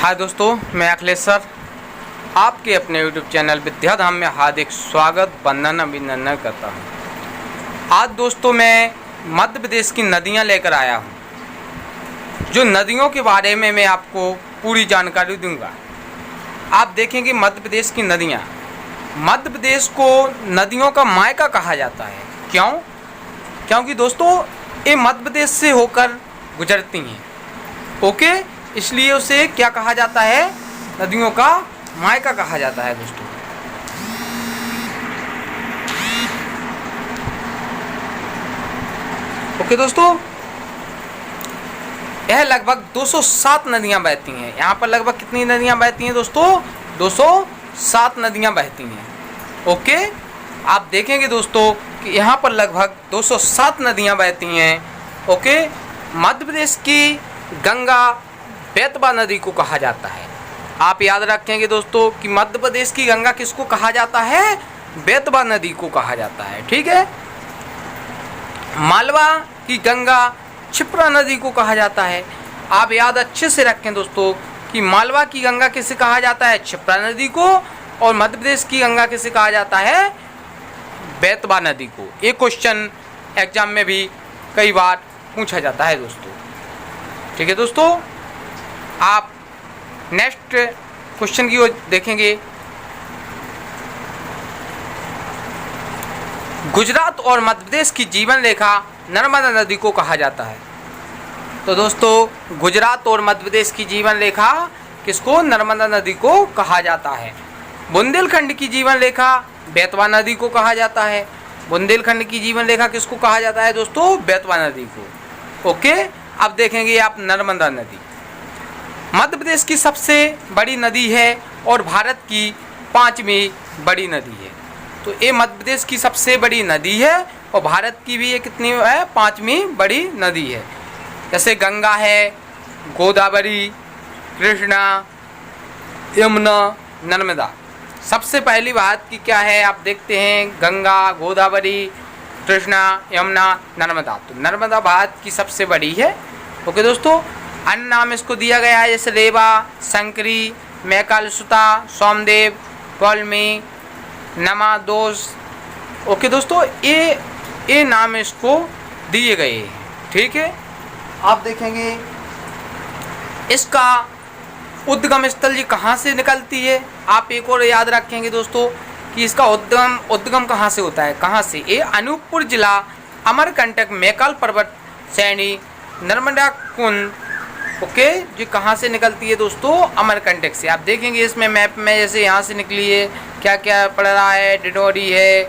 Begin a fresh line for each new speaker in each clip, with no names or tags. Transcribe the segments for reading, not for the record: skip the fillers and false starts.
हाय दोस्तों, मैं अखिलेश सर आपके अपने YouTube चैनल विद्याधाम में हार्दिक स्वागत वंदन अभिनंदन करता हूँ। आज दोस्तों मैं मध्य प्रदेश की नदियाँ लेकर आया हूँ। जो नदियों के बारे में मैं आपको पूरी जानकारी दूंगा। आप देखेंगे मध्य प्रदेश की नदियाँ, मध्य प्रदेश को नदियों का मायका कहा जाता है। क्यों? क्योंकि दोस्तों ये मध्य प्रदेश से होकर गुजरती हैं। ओके, इसलिए उसे क्या कहा जाता है? नदियों का मायका कहा जाता है दोस्तों। ओके दोस्तों, यह लगभग 207 नदियां बहती हैं। यहाँ पर लगभग कितनी नदियां बहती हैं दोस्तों? 207 नदियां बहती हैं। ओके, आप देखेंगे दोस्तों कि यहाँ पर लगभग 207 नदियां बहती हैं। ओके, मध्य प्रदेश की गंगा बेतवा नदी को कहा जाता है। आप याद रखेंगे दोस्तों कि मध्य प्रदेश की गंगा किसको कहा जाता है? बेतवा नदी को कहा जाता है। ठीक है। मालवा की गंगा क्षिप्रा नदी को कहा जाता है। आप याद अच्छे से रखें दोस्तों कि मालवा की गंगा किसे कहा जाता है? क्षिप्रा नदी को। और मध्य प्रदेश की गंगा किसे कहा जाता है? बेतवा नदी को। ये क्वेश्चन एग्जाम में भी कई बार पूछा जाता है दोस्तों। ठीक है दोस्तों, आप नेक्स्ट क्वेश्चन की ओर देखेंगे। गुजरात और मध्य प्रदेश की जीवन रेखा नर्मदा नदी को कहा जाता है। तो दोस्तों गुजरात और मध्य प्रदेश की जीवन रेखा किसको? नर्मदा नदी को कहा जाता है। बुंदेलखंड की जीवन रेखा बेतवा नदी को कहा जाता है। बुंदेलखंड की जीवन रेखा किसको कहा जाता है दोस्तों? बेतवा नदी को। ओके, अब देखेंगे आप नर्मदा नदी मध्य प्रदेश की सबसे बड़ी नदी है और भारत की 5वीं बड़ी नदी है। तो ये मध्य प्रदेश की सबसे बड़ी नदी है और भारत की भी ये कितनी है? 5वीं बड़ी नदी है। जैसे गंगा है, गोदावरी, कृष्णा, यमुना, नर्मदा। सबसे पहली बात की क्या है? आप देखते हैं गंगा, गोदावरी, कृष्णा, यमुना, नर्मदा। तो नर्मदा भारत की सबसे बड़ी है। ओके दोस्तों, अन्य नाम इसको दिया गया है जैसे रेवा, शंकरी, मैकालसुता, सोमदेव, पौलमी, नमादोस। ओके दोस्तों, ये नाम इसको दिए गए हैं। ठीक है। आप देखेंगे इसका उद्गम स्थल ये कहाँ से निकलती है? आप एक और याद रखेंगे दोस्तों कि इसका उद्गम कहाँ से होता है? कहाँ से? ये अनूपपुर जिला, अमरकंटक, मैकाल पर्वत श्रेणी, नर्मदा कुंड। ओके, जो कहाँ से निकलती है दोस्तों? अमरकंटक से। आप देखेंगे इसमें मैप में जैसे यहाँ से निकली है, क्या क्या पड़ रहा है? डिडौरी है,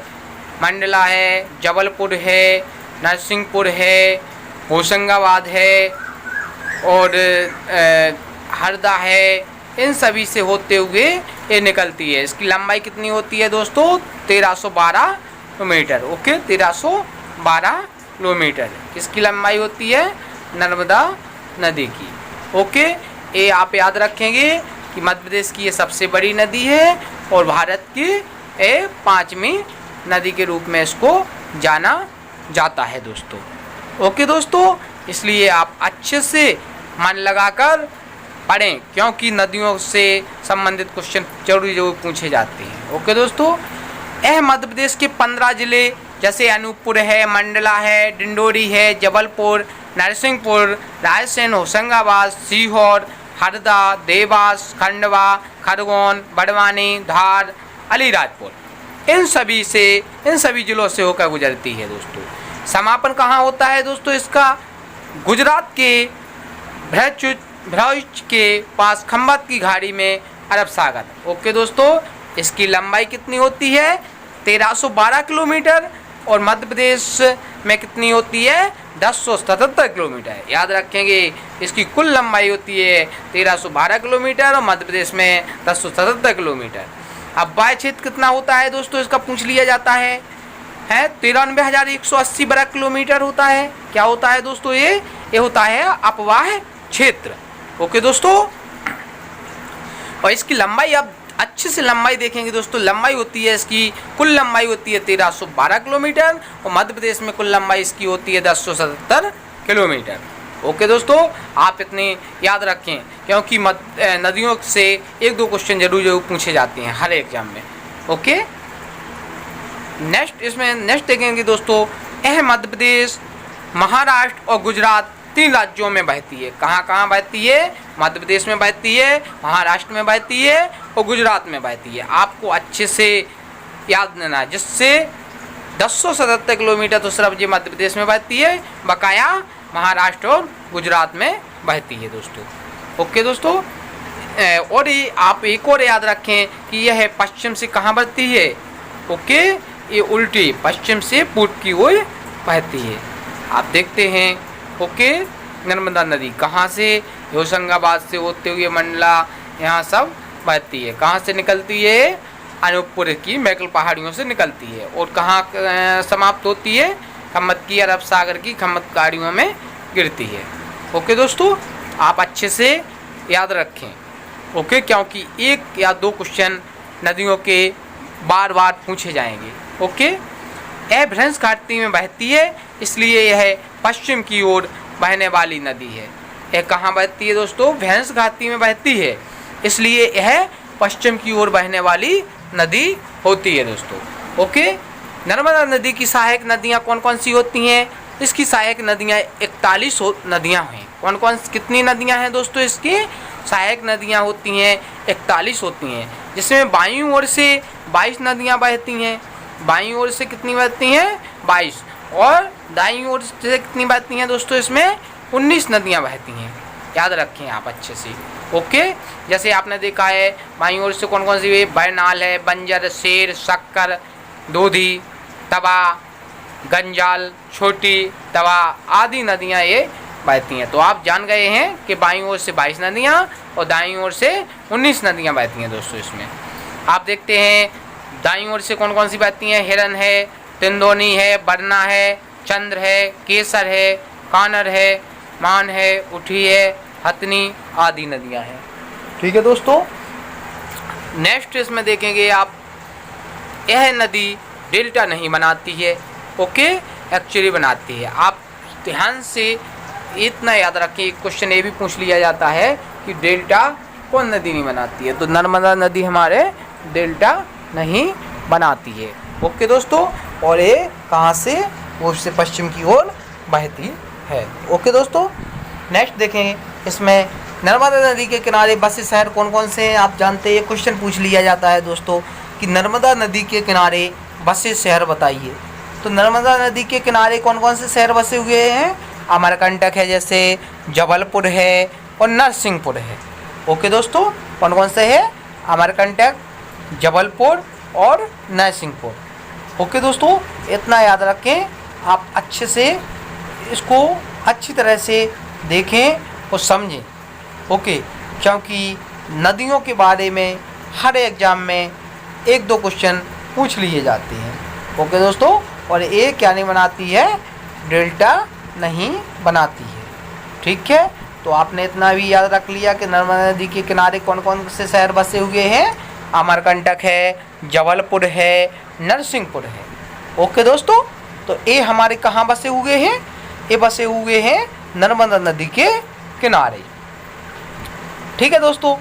मंडला है, जबलपुर है, नरसिंहपुर है, होशंगाबाद है और हरदा है। इन सभी से होते हुए ये निकलती है। इसकी लंबाई कितनी होती है दोस्तों? 1312 किलोमीटर। ओके, 1312 किलोमीटर इसकी लंबाई होती है नर्मदा नदी की। ओके, ये आप याद रखेंगे कि मध्य प्रदेश की ये सबसे बड़ी नदी है और भारत की ये 5वीं नदी के रूप में इसको जाना जाता है दोस्तों। ओके दोस्तों, इसलिए आप अच्छे से मन लगाकर पढ़ें क्योंकि नदियों से संबंधित क्वेश्चन जरूर पूछे जाते हैं। ओके दोस्तों, यह मध्य प्रदेश के 15 जिले जैसे अनूपपुर है, मंडला है, डिंडोरी है, जबलपुर, नरसिंहपुर, रायसेन, होशंगाबाद, सीहोर, हरदा, देवास, खंडवा, खरगोन, बड़वानी, धार, अलीराजपुर, इन सभी जिलों से होकर गुजरती है दोस्तों। समापन कहाँ होता है दोस्तों इसका? गुजरात के भरूच के पास खंभात की घाटी में, अरब सागर। ओके दोस्तों, इसकी लंबाई कितनी होती है? 1312 किलोमीटर और मध्य प्रदेश में कितनी होती है? 1077 किलोमीटर। याद रखेंगे इसकी कुल लंबाई होती है 1312 किलोमीटर और मध्य प्रदेश में 1077 किलोमीटर। अब वायु क्षेत्र कितना होता है दोस्तों? इसका पूछ लिया जाता है 93,180 वर्ग किलोमीटर होता है। क्या होता है दोस्तों? ये होता है अपवाह क्षेत्र। ओके दोस्तों, और इसकी लंबाई आप अच्छे से लंबाई देखेंगे दोस्तों। लंबाई होती है इसकी कुल लंबाई होती है 1312 किलोमीटर और मध्य प्रदेश में कुल लंबाई इसकी होती है 1077 किलोमीटर। ओके दोस्तों, आप इतने याद रखें, क्योंकि नदियों से 1-2 क्वेश्चन जरूर पूछे जाते हैं हर एग्जाम में। ओके, नेक्स्ट देखेंगे दोस्तों, यह मध्य प्रदेश, महाराष्ट्र और गुजरात 3 राज्यों में बहती है। कहाँ कहाँ बहती है? मध्य प्रदेश में बहती है, महाराष्ट्र में बहती है और गुजरात में बहती है। आपको अच्छे से याद देना है, जिससे 1077 किलोमीटर तो सिर्फ ये मध्य प्रदेश में बहती है, बकाया महाराष्ट्र और गुजरात में बहती है दोस्तों। ओके दोस्तों, और ये आप एक और याद रखें कि यह पश्चिम से कहाँ बहती है? ओके, ये उल्टी पश्चिम से पूर्व की ओर बहती है। आप देखते हैं, ओके, नर्मदा नदी कहाँ से? होशंगाबाद से होते हुए मंडला, यहाँ सब बहती है। कहाँ से निकलती है? अनूपपुर की मैकल पहाड़ियों से निकलती है। और कहाँ समाप्त होती है? खम्मत की अरब सागर की खम्मत पहाड़ियों में गिरती है। ओके दोस्तों, आप अच्छे से याद रखें। ओके, क्योंकि 1 या 2 क्वेश्चन नदियों के बार बार पूछे जाएंगे। ओके, यह भ्रंश घाटी में बहती है, इसलिए यह पश्चिम की ओर बहने वाली नदी है। यह कहाँ बहती है दोस्तों? भ्रंश घाटी में बहती है, इसलिए यह पश्चिम की ओर बहने वाली नदी होती है दोस्तों। ओके, नर्मदा नदी की सहायक नदियाँ कौन कौन सी होती हैं? इसकी सहायक नदियाँ 41 नदियाँ हैं। कौन कौन कितनी नदियाँ हैं दोस्तों? इसकी सहायक नदियाँ होती हैं 41 होती हैं, जिसमें बाईं ओर से 22 नदियाँ बहती हैं। बाईं ओर से कितनी बहती हैं? 22। और दाईं ओर से कितनी बहती हैं दोस्तों? इसमें 19 नदियाँ बहती हैं। याद रखें आप अच्छे से। ओके, जैसे आपने देखा है बाईं ओर से कौन कौन सी है? बैरनाल है, बंजर, शेर, शक्कर, दोधी, तवा, गंजाल, छोटी तवा आदि नदियाँ ये बहती हैं। तो आप जान गए हैं कि बाईं ओर से 22 नदियाँ और दाईं ओर से 19 नदियाँ बहती हैं दोस्तों। इसमें आप देखते हैं दाईं ओर से कौन कौन सी बहती हैं? हिरन है, तिंदोनी है, बरना है, चंद्र है, केसर है, कानर है, मान है, उठी है, हथनी आदि नदियाँ हैं। ठीक है दोस्तों, नेक्स्ट इसमें देखेंगे आप, यह नदी डेल्टा नहीं बनाती है। ओके, एक्चुअली बनाती है। आप ध्यान से इतना याद रखें, क्वेश्चन ये भी पूछ लिया जाता है कि डेल्टा कौन नदी नहीं बनाती है, तो नर्मदा नदी हमारे डेल्टा नहीं बनाती है। ओके दोस्तों, और ये कहाँ से? वो से पश्चिम की ओर बहती है। ओके दोस्तों, नेक्स्ट देखेंगे, इसमें नर्मदा नदी के किनारे बसे शहर कौन कौन से हैं? आप जानते हैं, क्वेश्चन पूछ लिया जाता है दोस्तों कि नर्मदा नदी के किनारे बसे शहर बताइए। तो नर्मदा नदी के किनारे कौन कौन से शहर बसे हुए हैं? अमरकंटक है, जैसे जबलपुर है और नरसिंहपुर है। ओके दोस्तों, कौन कौन से है? अमरकंटक, जबलपुर और नरसिंहपुर। ओके दोस्तों, इतना याद रखें, आप अच्छे से इसको अच्छी तरह से देखें और समझें। ओके, क्योंकि नदियों के बारे में हर एग्ज़ाम में 1-2 क्वेश्चन पूछ लिए जाते हैं। ओके दोस्तों, और ये क्या नहीं बनाती है? डेल्टा नहीं बनाती है। ठीक है, तो आपने इतना भी याद रख लिया कि नर्मदा नदी के किनारे कौन कौन से शहर बसे हुए हैं? अमरकंटक है, जबलपुर है, नरसिंहपुर है। ओके दोस्तों, तो ये हमारे कहाँ बसे हुए हैं? ये बसे हुए हैं नर्मदा नदी के किनारे। ठीक है दोस्तों,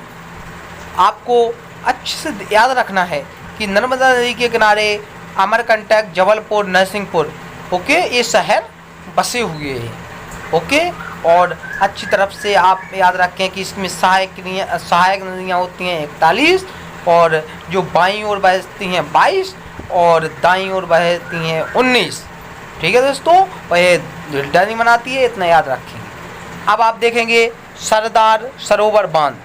आपको अच्छे से याद रखना है कि नर्मदा नदी के किनारे अमरकंटक, जबलपुर, नरसिंहपुर, ओके, ये शहर बसे हुए हैं। ओके, और अच्छी तरफ से आप याद रखें कि इसमें सहायक नदियाँ होती हैं 41, और जो बाईं ओर बहती हैं 22 और दाईं ओर बहती हैं 19। ठीक है दोस्तों, वह डेल्टा नहीं बनाती है, इतना याद रखेंगे। अब आप देखेंगे सरदार सरोवर बांध,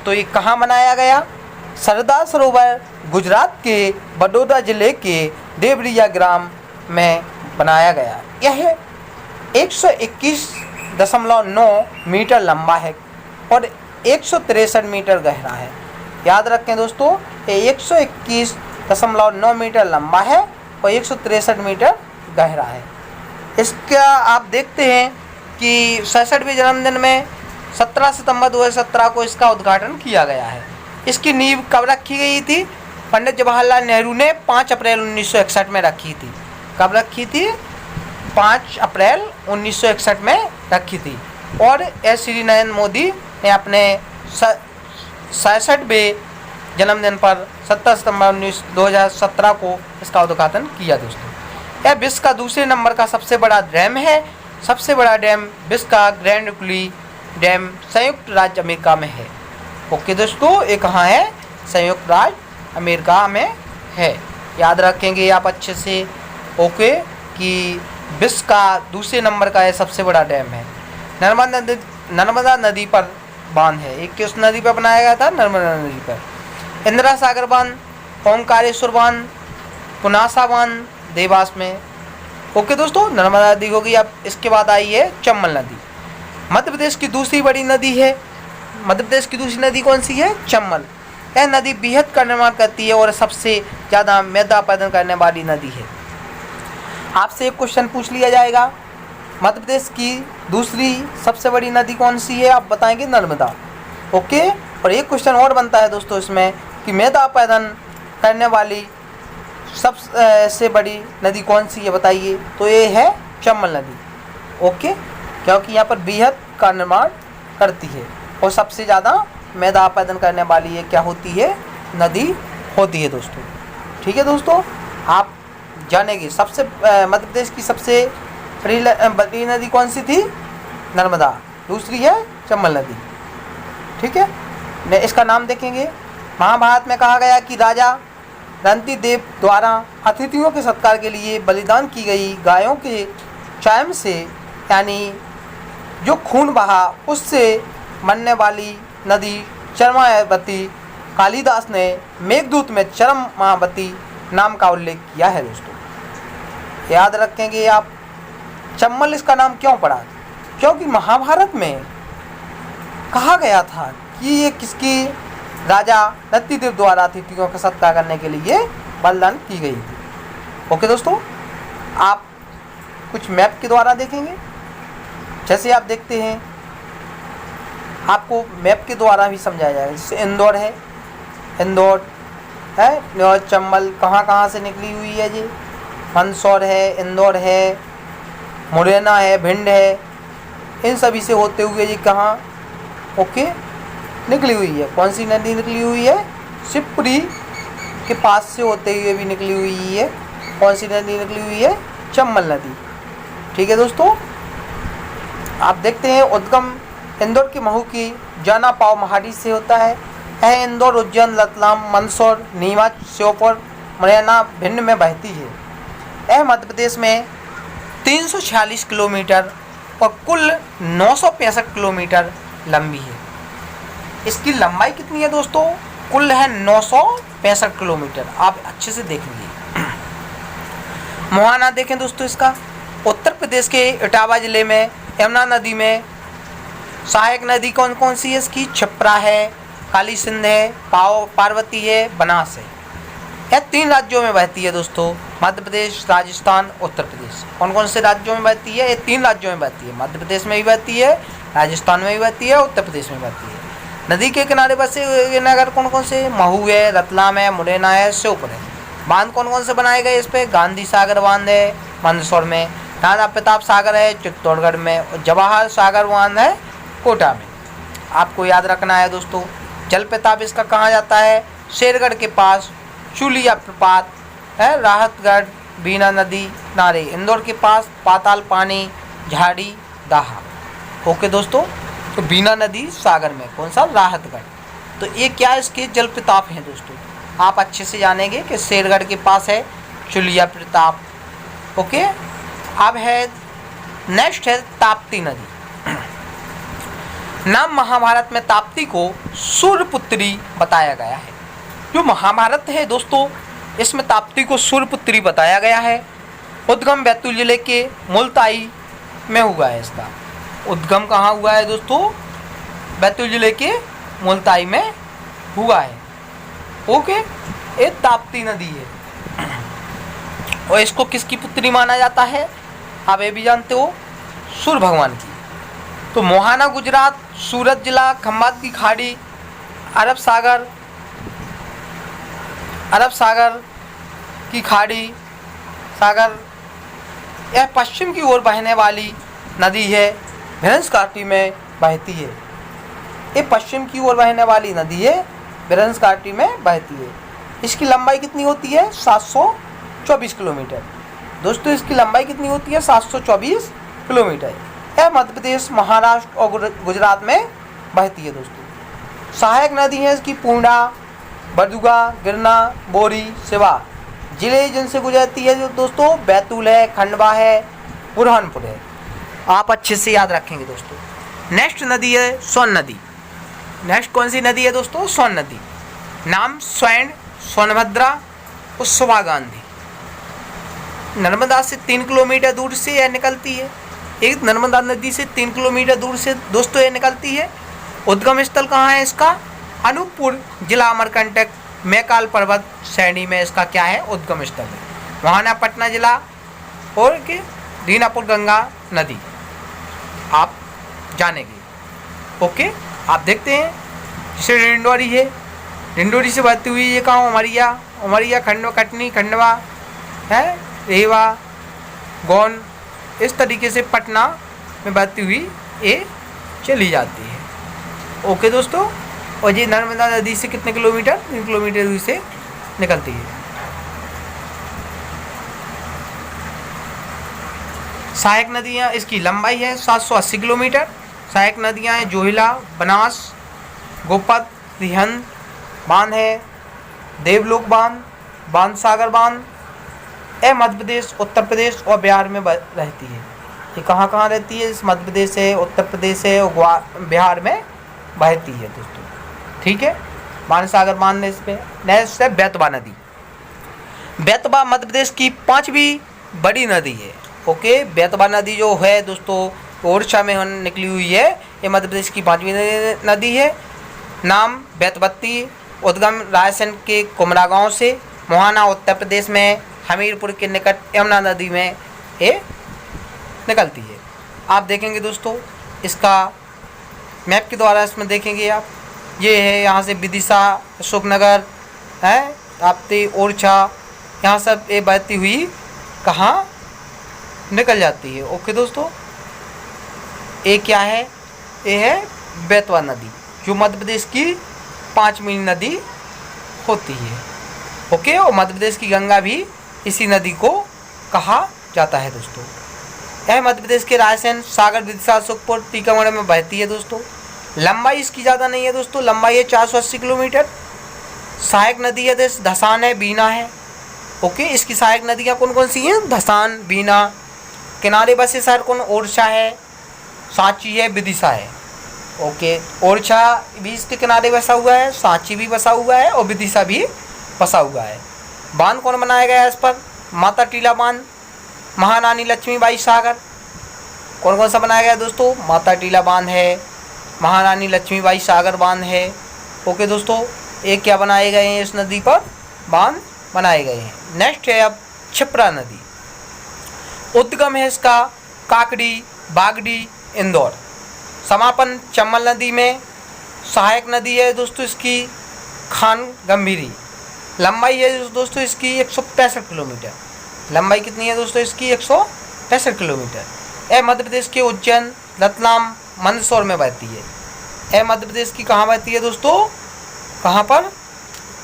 तो ये कहाँ बनाया गया? सरदार सरोवर गुजरात के बड़ौदा जिले के देवरिया ग्राम में बनाया गया। यह 121.9 मीटर लंबा है और 163 मीटर गहरा है। याद रखें दोस्तों, ये 121.9 मीटर लंबा है और 163 मीटर गहरा है। इसका आप देखते हैं कि 66वें जन्मदिन में 17 सितंबर 2017 को इसका उद्घाटन किया गया है। इसकी नींव कब रखी गई थी? पंडित जवाहरलाल नेहरू ने 5 अप्रैल 1961 में रखी थी। कब रखी थी? 5 अप्रैल 1961 में रखी थी। और एस श्री नरेंद्र मोदी ने अपने 66वें जन्मदिन पर 17 सितंबर 2017 को इसका उद्घाटन किया दोस्तों। यह विश्व का दूसरे नंबर का सबसे बड़ा डैम है। सबसे बड़ा डैम विश्व का ग्रैंड ट्रंक डैम संयुक्त राज्य अमेरिका में है। ओके दोस्तों, ये कहाँ है? संयुक्त राज्य अमेरिका में है। याद रखेंगे आप अच्छे से। ओके, कि विश्व का दूसरे नंबर का यह सबसे बड़ा डैम है। नर्मदा नदी पर बांध है। एक किस नदी पर बनाया गया था? नर्मदा नदी पर। इंदिरा सागर बांध, ओमकारेश्वर बांध, पुनासा बांध देवास में। ओके दोस्तों, नर्मदा नदी होगी। अब इसके बाद आई है चंबल नदी। मध्य प्रदेश की दूसरी बड़ी नदी है। मध्य प्रदेश की दूसरी नदी कौन सी है? चंबल। यह नदी बेहद का निर्माण करती है और सबसे ज़्यादा मैदा पैदा करने वाली नदी है। आपसे एक क्वेश्चन पूछ लिया जाएगा, मध्य प्रदेश की दूसरी सबसे बड़ी नदी कौन सी है? आप बताएंगे नर्मदा। ओके, और एक क्वेश्चन और बनता है दोस्तों इसमें कि मैदा पैदा करने वाली सबसे बड़ी नदी कौन सी है बताइए? तो ये है चंबल नदी। ओके, क्योंकि यहाँ पर बेहद का निर्माण करती है और सबसे ज़्यादा मैदा पैदा करने वाली ये क्या होती है? नदी होती है दोस्तों। ठीक है दोस्तों, आप जानेंगे सबसे मध्य प्रदेश की सबसे बड़ी नदी कौन सी थी? नर्मदा। दूसरी है चंबल नदी। ठीक है, इसका नाम देखेंगे। महाभारत में कहा गया कि राजा रंतिदेव द्वारा अतिथियों के सत्कार के लिए बलिदान की गई गायों के चायम से, यानी जो खून बहा उससे बनने वाली नदी चरमावती, कालिदास ने मेघदूत में चरमावती नाम का उल्लेख किया है दोस्तों। याद रखेंगे आप। चंबल इसका नाम क्यों पड़ा? क्योंकि महाभारत में कहा गया था कि ये किसकी राजा रंतिदेव द्वारा अतिथियों का सत्कार करने के लिए बलिदान की गई थी। ओके दोस्तों, आप कुछ मैप के द्वारा देखेंगे। जैसे आप देखते हैं, आपको मैप के द्वारा भी समझाया जाएगा। जैसे इंदौर है, इंदौर है, और चंबल कहाँ कहाँ से निकली हुई है जी? मंदसौर है, इंदौर है, मुरैना है, भिंड है, इन सभी से होते हुए जी कहाँ? ओके, निकली हुई है। कौन सी नदी निकली हुई है? शिवपुरी के पास से होते हुए भी निकली हुई है। कौन सी नदी निकली हुई है? चंबल नदी। ठीक है दोस्तों, आप देखते हैं उद्गम इंदौर के महू की जाना पाव महाड़ी से होता है। यह इंदौर, उज्जैन, रतलाम, मंदसौर, नीमच, श्योपुर, मुरैना, भिंड में बहती है। यह मध्य प्रदेश में 346 किलोमीटर और कुल 965 किलोमीटर लंबी है। इसकी लंबाई कितनी है दोस्तों? कुल है 965 किलोमीटर। आप अच्छे से देख लीजिए। मोहाना देखें दोस्तों इसका। उत्तर प्रदेश के इटावा जिले में यमुना नदी में सहायक नदी कौन कौन सी है इसकी? क्षिप्रा है, काली सिंध है, पार्वती है, बनास है। यह 3 राज्यों में बहती है दोस्तों। मध्य प्रदेश, राजस्थान, उत्तर प्रदेश। कौन कौन से राज्यों में बहती है? ये 3 राज्यों में बहती है। मध्य प्रदेश में भी बहती है, राजस्थान में भी बहती है, उत्तर प्रदेश में बहती है। नदी के किनारे बसे हुए नगर कौन कौन से? महू है, रतलाम है, मुरैना है, श्योपुर है। बांध कौन कौन से बनाए गए इस पे? गांधी सागर बांध है मंदसौर में, राणा प्रताप सागर है चित्तौड़गढ़ में, और जवाहर सागर बांध है कोटा में। आपको याद रखना है दोस्तों। जल प्रताप इसका कहाँ जाता है? शेरगढ़ के पास चुलिया प्रपात है, राहतगढ़, बीना नदी नारे, इंदौर के पास पाताल पानी, झाड़ी, दाहा। ओके दोस्तों, तो बीना नदी सागर में, कौन सा? राहतगढ़। तो ये क्या इसके जल प्रताप हैं दोस्तों। आप अच्छे से जानेंगे कि शेरगढ़ के पास है चुलिया प्रताप। ओके, अब है नेक्स्ट है ताप्ती नदी। नाम महाभारत में ताप्ती को सूर्यपुत्री बताया गया है। जो महाभारत है दोस्तों, इसमें ताप्ती को सूर्यपुत्री बताया गया है। उद्गम बैतूल जिले के मुल्ताई में हुआ है। इसका उद्गम कहाँ हुआ है दोस्तों? बैतूल जिले के मुल्ताई में हुआ है। ओके, ये ताप्ती नदी है और इसको किसकी पुत्री माना जाता है? आप ये भी जानते हो, सूर्य भगवान की। तो मोहाना गुजरात, सूरत जिला, खंभात की खाड़ी, अरब सागर की खाड़ी सागर, यह पश्चिम की ओर बहने वाली नदी है। भ्रंश घाटी में बहती है। ये पश्चिम की ओर बहने वाली नदी है, भ्रंश घाटी में बहती है। इसकी लंबाई कितनी होती है? 724 किलोमीटर। दोस्तों इसकी लंबाई कितनी होती है? 724 किलोमीटर। यह मध्य प्रदेश, महाराष्ट्र और गुजरात में बहती है। दोस्तों सहायक नदी है इसकी पूर्णा, बरदुगा, गिरना, बोरी, सिवा। जिले जिनसे गुजरती है जो दोस्तों बैतूल है, खंडवा है, बुरहानपुर है। आप अच्छे से याद रखेंगे दोस्तों। नेक्स्ट नदी है सोन नदी। नेक्स्ट कौन सी नदी है दोस्तों? सोन नदी। नाम स्वर्ण, सोनभद्रा और शोभा गांधी। नर्मदा से 3 किलोमीटर दूर से यह निकलती है। एक नर्मदा नदी से 3 किलोमीटर दूर से दोस्तों यह निकलती है। उद्गम स्थल कहाँ है इसका? अनूपपुर जिला, अमरकंटक, मैकाल पर्वत श्रेणी में इसका क्या है? उद्गम स्थल है। वहाना पटना जिला और के दीनापुर गंगा नदी आप जानेंगे। ओके, आप देखते हैं जैसे डिंडोरी है, डिंडोरी से बहती हुई ये कहाँ? उमरिया, उमरिया खंडवा, कटनी, खंडवा है, रेवा, गौन, इस तरीके से पटना में बहती हुई ये चली जाती है। ओके दोस्तों, और ये नर्मदा नदी से कितने किलोमीटर? 3 किलोमीटर दूर से निकलती है। सहायक नदियाँ, इसकी लंबाई है 780 किलोमीटर। सहायक नदियाँ हैं जोहिला, बनास, गोपत, रिहंद बांध है, देवलोक बांध, बांध सागर बांध। यह मध्य प्रदेश, उत्तर प्रदेश और बिहार में रहती है। ये कहाँ कहाँ रहती है? इस मध्य प्रदेश है, उत्तर प्रदेश है और बिहार में बहती है दोस्तों। ठीक है, बांध सागर बांध इस पे। नेक्स्ट है बेतवा नदी। बेतवा मध्य प्रदेश की 5वीं बड़ी नदी है। ओके, बेतवा नदी जो है दोस्तों ओडिशा में निकली हुई है। ये मध्य प्रदेश की 5वीं नदी है। नाम बेतवती। उद्गम रायसेन के कुमरा गांव से। मोहाना उत्तर प्रदेश में, हमीरपुर के निकट यमुना नदी में ये निकलती है। आप देखेंगे दोस्तों इसका मैप के द्वारा इसमें देखेंगे आप। ये है यहाँ से विदिशा, अशोकनगर है, ताप्ती, ओरछा, यहाँ सब ये बहती हुई कहाँ निकल जाती है। ओके दोस्तों, ये क्या है? ये है बेतवा नदी जो मध्य प्रदेश की 5वीं नदी होती है। ओके, और मध्य प्रदेश की गंगा भी इसी नदी को कहा जाता है दोस्तों। यह मध्य प्रदेश के रायसेन, सागर, विदिशा, सुखपुर, टीकमगढ़ में बहती है दोस्तों। लंबाई इसकी ज़्यादा नहीं है दोस्तों, लंबाई है 480 किलोमीटर। सहायक नदी है धसान है, बीना है। ओके, इसकी सहायक नदियाँ कौन कौन सी हैं? धसान, बीना। किनारे बसे शहर कौन? ओरछा है, सांची है, विदिशा है। ओके, ओरछा भी इसके किनारे बसा हुआ है, सांची भी बसा हुआ है और विदिशा भी बसा हुआ है। बांध कौन बनाया गया है इस पर? माता टीला बांध, महारानी लक्ष्मीबाई सागर। कौन कौन सा बनाया गया है दोस्तों? माता टीला बांध है, महारानी लक्ष्मीबाई सागर बांध है। ओके दोस्तों, एक क्या बनाए गए हैं? इस नदी पर बांध बनाए गए हैं। नेक्स्ट है अब क्षिप्रा नदी। उद्गम है इसका काकड़ी, बागड़ी, इंदौर। समापन चंबल नदी में। सहायक नदी है दोस्तों इसकी खान गंभीरी। लंबाई है दोस्तों इसकी 165 किलोमीटर। लंबाई कितनी है दोस्तों इसकी? 165 किलोमीटर। यह मध्य प्रदेश के उज्जैन, रतलाम, मंदसौर में बहती है। यह मध्य प्रदेश की कहाँ बहती है दोस्तों? कहाँ पर?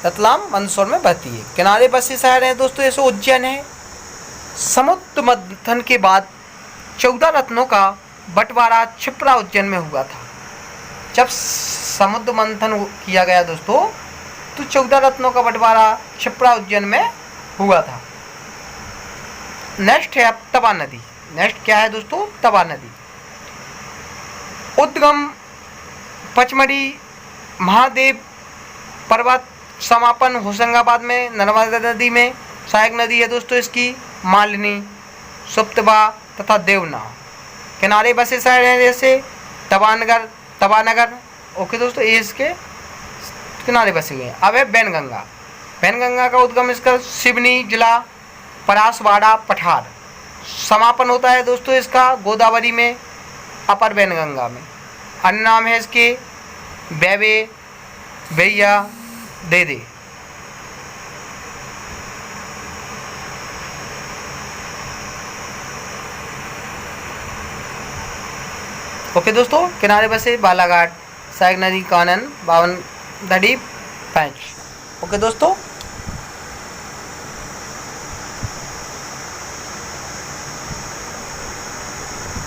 रतलाम, मंदसौर में बहती है। किनारे बसे शहर हैं दोस्तों जैसे उज्जैन है। समुद्र मंथन के बाद 14 रत्नों का बंटवारा क्षिप्रा उज्जैन में हुआ था। जब समुद्र मंथन किया गया दोस्तों तो 14 रत्नों का बंटवारा क्षिप्रा उज्जैन में हुआ था। नेक्स्ट है अब तवा नदी। नेक्स्ट क्या है दोस्तों? तवा नदी। उद्गम पचमढ़ी महादेव पर्वत, समापन होशंगाबाद में नर्मदा नदी में। सहायक नदी है दोस्तों इसकी मालिनी, सुप्तवा तथा देवना। किनारे बसे शहर हैं जैसे तवानगर, तवानगर। ओके दोस्तों, ये इसके किनारे बसे हुए हैं। अब है बैनगंगा। बैनगंगा का उद्गम इसका सिवनी जिला, परासवाड़ा, पठार। समापन होता है दोस्तों इसका गोदावरी में, अपर बैनगंगा में। अन्य नाम है इसके बैबे, भैया, देदे। ओके दोस्तों, किनारे बसे बालाघाट, सहायक नदी कानन, बावन दड़ी, पैंच। ओके दोस्तों।